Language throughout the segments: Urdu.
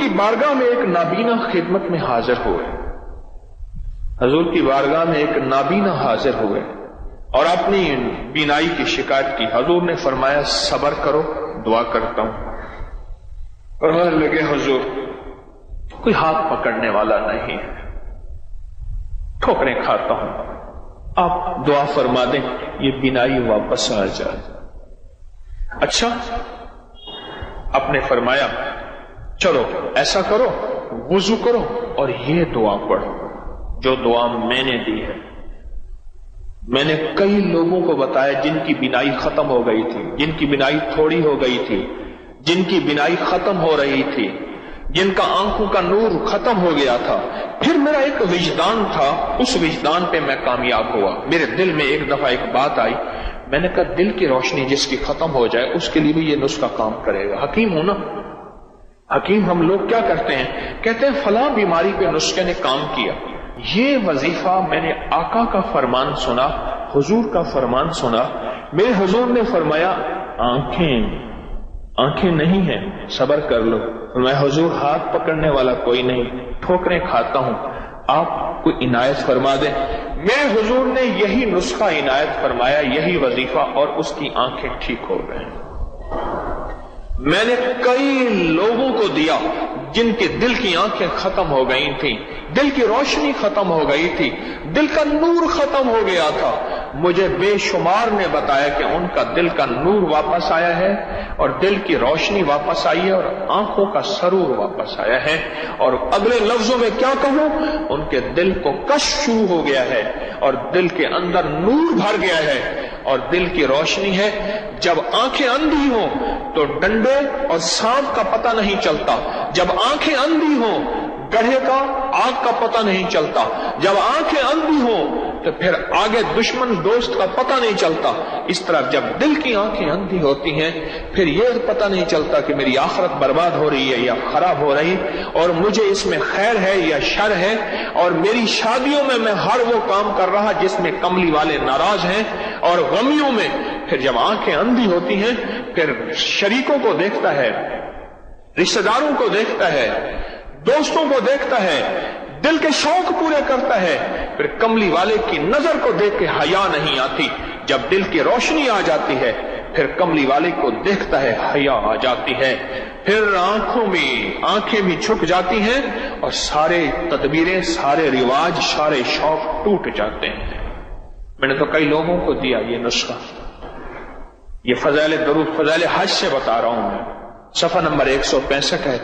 کی بارگاہ میں ایک نابینا خدمت میں حاضر ہوئے، حضور کی بارگاہ میں ایک نابینا حاضر ہوئے اور اپنی بینائی کی شکایت کی۔ حضور نے فرمایا صبر کرو، دعا کرتا ہوں۔ فرمانے لگے حضور کوئی ہاتھ پکڑنے والا نہیں ہے، ٹھوکریں کھاتا ہوں، آپ دعا فرما دیں یہ بینائی واپس آ جائے۔ اچھا، آپ نے فرمایا چلو ایسا کرو، وضو کرو اور یہ دعا پڑھو جو دعا میں نے دی ہے۔ میں نے کئی لوگوں کو بتایا جن کی بینائی ختم ہو گئی تھی، جن کی بینائی تھوڑی ہو گئی تھی، جن کی بینائی ختم ہو رہی تھی، جن کا آنکھوں کا نور ختم ہو گیا تھا۔ پھر میرا ایک وجدان تھا، اس وجدان پہ میں کامیاب ہوا۔ میرے دل میں ایک دفعہ ایک بات آئی، میں نے کہا دل کی روشنی جس کی ختم ہو جائے اس کے لیے بھی یہ نسخہ کام کرے گا۔ حکیم ہوں نا، حکیم ہم لوگ کیا کرتے ہیں، کہتے ہیں فلاں بیماری پہ نسخے نے کام کیا۔ یہ وظیفہ میں نے آقا کا فرمان سنا، حضور کا فرمان سنا۔ میرے حضور نے فرمایا آنکھیں نہیں ہیں، صبر کر لو۔ میں حضور ہاتھ پکڑنے والا کوئی نہیں، ٹھوکریں کھاتا ہوں، آپ کوئی عنایت فرما دیں۔ میرے حضور نے یہی نسخہ عنایت فرمایا، یہی وظیفہ، اور اس کی آنکھیں ٹھیک ہو گئیں۔ میں نے کئی لوگوں کو دیا جن کے دل کی آنکھیں ختم ہو گئی تھیں، دل کی روشنی ختم ہو گئی تھی، دل کا نور ختم ہو گیا تھا۔ مجھے بے شمار نے بتایا کہ ان کا دل کا نور واپس آیا ہے اور دل کی روشنی واپس آئی ہے اور آنکھوں کا سرور واپس آیا ہے۔ اور اگلے لفظوں میں کیا کہوں، ان کے دل کو کشف شروع ہو گیا ہے اور دل کے اندر نور بھر گیا ہے اور دل کی روشنی ہے۔ جب آنکھیں اندھی ہوں تو ڈنڈے اور سانپ کا پتہ نہیں چلتا، جب آنکھیں اندھی ہوں گڑھے کا آگ کا پتہ نہیں چلتا، جب آنکھیں اندھی ہوں تو پھر آگے دشمن دوست کا پتہ نہیں چلتا۔ اس طرح جب دل کی آنکھیں اندھی ہوتی ہیں پھر یہ پتہ نہیں چلتا کہ میری آخرت برباد ہو رہی ہے یا خراب ہو رہی، اور مجھے اس میں خیر ہے یا شر ہے، اور میری شادیوں میں ہر وہ کام کر رہا جس میں کملی والے ناراض ہیں، اور غمیوں میں پھر جب آنکھیں اندھی ہوتی ہیں پھر شریکوں کو دیکھتا ہے، رشتہ داروں کو دیکھتا ہے، دوستوں کو دیکھتا ہے، دل کے شوق پورے کرتا ہے، پھر کملی والے کی نظر کو دیکھ کے حیا نہیں آتی۔ جب دل کی روشنی آ جاتی ہے پھر کملی والے کو دیکھتا ہے، حیا آ جاتی ہے، پھر آنکھیں بھی چھپ جاتی ہیں اور سارے تدبیریں، سارے رواج، سارے شوق ٹوٹ جاتے ہیں۔ میں نے تو کئی لوگوں کو دیا یہ نسخہ، یہ فضائل درود، فضائل حج سے بتا رہا ہوں میں، صفحہ نمبر 165 ہے،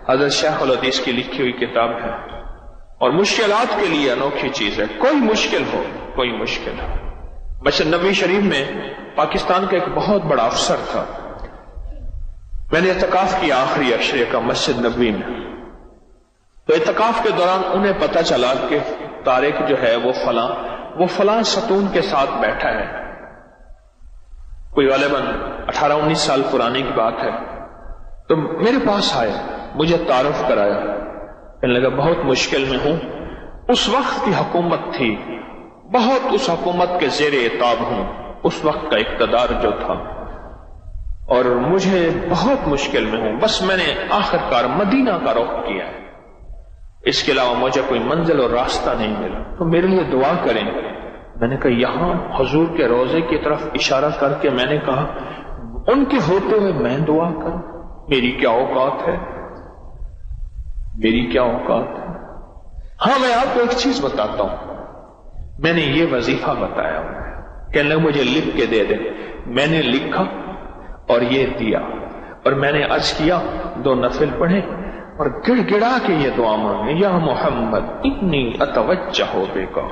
حضرت شیخ الحدیث کی لکھی ہوئی کتاب ہے، اور مشکلات کے لیے انوکھی چیز ہے۔ کوئی مشکل ہو، کوئی مشکل ہو۔ مسجد نبوی شریف میں پاکستان کا ایک بہت بڑا افسر تھا، میں نے اعتکاف کیا آخری عشرے کا مسجد نبوی میں، تو اعتکاف کے دوران انہیں پتہ چلا کہ طارق جو ہے وہ فلاں ستون کے ساتھ بیٹھا ہے، کوئی غالباً 18-19 سال پرانی کی بات ہے۔ تو میرے پاس آئے، مجھے تعارف کرایا، کہنے لگا بہت مشکل میں ہوں، اس وقت کی حکومت تھی، بہت اس حکومت کے زیر عتاب ہوں، اس وقت کا اقتدار جو تھا، اور مجھے بہت مشکل میں ہوں، بس میں نے آخرکار مدینہ کا رخ کیا ہے، اس کے علاوہ مجھے کوئی منزل اور راستہ نہیں ملا، تو میرے لیے دعا کریں۔ میں نے کہا یہاں حضور کے روضے کی طرف اشارہ کر کے میں نے کہا ان کے ہوتے ہوئے میں دعا کروں، میری کیا اوقات ہے، میری کیا اوقات ہے۔ ہاں میں آپ کو ایک چیز بتاتا ہوں، میں نے یہ وظیفہ بتایا، کہنے لگے مجھے لکھ کے دے دیں، میں نے لکھا اور یہ دیا، اور میں نے عرض کیا 2 نفل پڑھے اور گڑ گڑا کے یہ دعا مانگے، یا محمد انی اتوجہ بکا،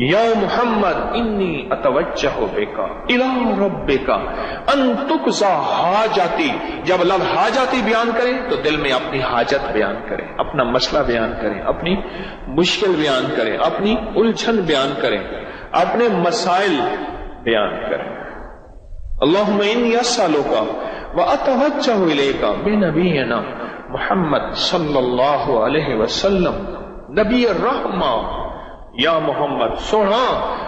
یا محمد انی اتوجہ بکا الی ربک ان تقضی حاجتی۔ جب لفظ حاجتی بیان کریں تو دل میں اپنی حاجت بیان کریں، اپنا مسئلہ بیان کریں، اپنی مشکل بیان کریں، اپنی الجھن بیان کریں، اپنے مسائل بیان کریں۔ اللہم انی اسألک واتوجہ الیک بنبینا محمد صلی اللہ علیہ وسلم نبی الرحمہ، یا محمد سونا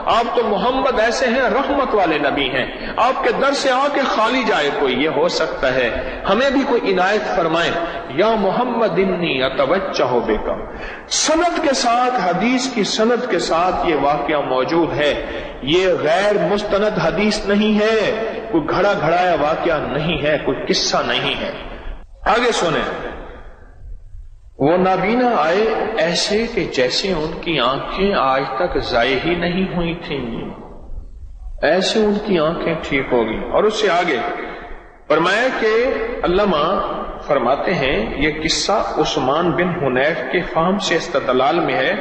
آپ تو محمد ایسے ہیں رحمت والے نبی ہیں، آپ کے در سے آ کے خالی جائے کوئی، یہ ہو سکتا ہے ہمیں بھی کوئی عنایت فرمائے۔ یا محمد انی اتوجہ بک، سند کے ساتھ، حدیث کی سند کے ساتھ یہ واقعہ موجود ہے، یہ غیر مستند حدیث نہیں ہے، کوئی گھڑا گھڑایا واقعہ نہیں ہے، کوئی قصہ نہیں ہے۔ آگے سنیں، وہ نابینا آئے ایسے کہ جیسے ان کی آنکھیں آج تک ضائع ہی نہیں ہوئی تھیں، ایسے ان کی آنکھیں ٹھیک ہوگی۔ اور اس سے آگے فرمایا کہ علامہ فرماتے ہیں یہ قصہ عثمان بن حنیف کے فہم سے استدلال میں ہے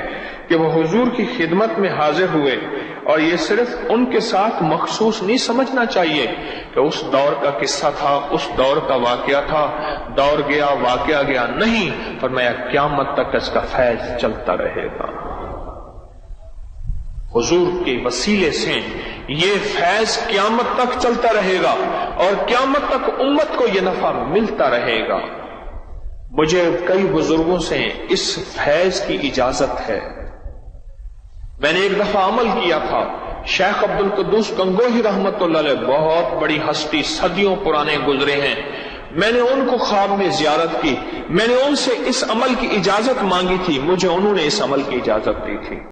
کہ وہ حضور کی خدمت میں حاضر ہوئے، اور یہ صرف ان کے ساتھ مخصوص نہیں سمجھنا چاہیے کہ اس دور کا قصہ تھا، اس دور کا واقعہ تھا، دور گیا واقعہ گیا، نہیں، فرمایا قیامت تک اس کا فیض چلتا رہے گا، حضور کے وسیلے سے یہ فیض قیامت تک چلتا رہے گا، اور قیامت تک امت کو یہ نفع ملتا رہے گا۔ مجھے کئی بزرگوں سے اس فیض کی اجازت ہے، میں نے ایک دفعہ عمل کیا تھا، شیخ عبد القدوس گنگوہی رحمت اللہ علیہ بہت بڑی ہستی، صدیوں پرانے گزرے ہیں، میں نے ان کو خواب میں زیارت کی، میں نے ان سے اس عمل کی اجازت مانگی تھی، مجھے انہوں نے اس عمل کی اجازت دی تھی۔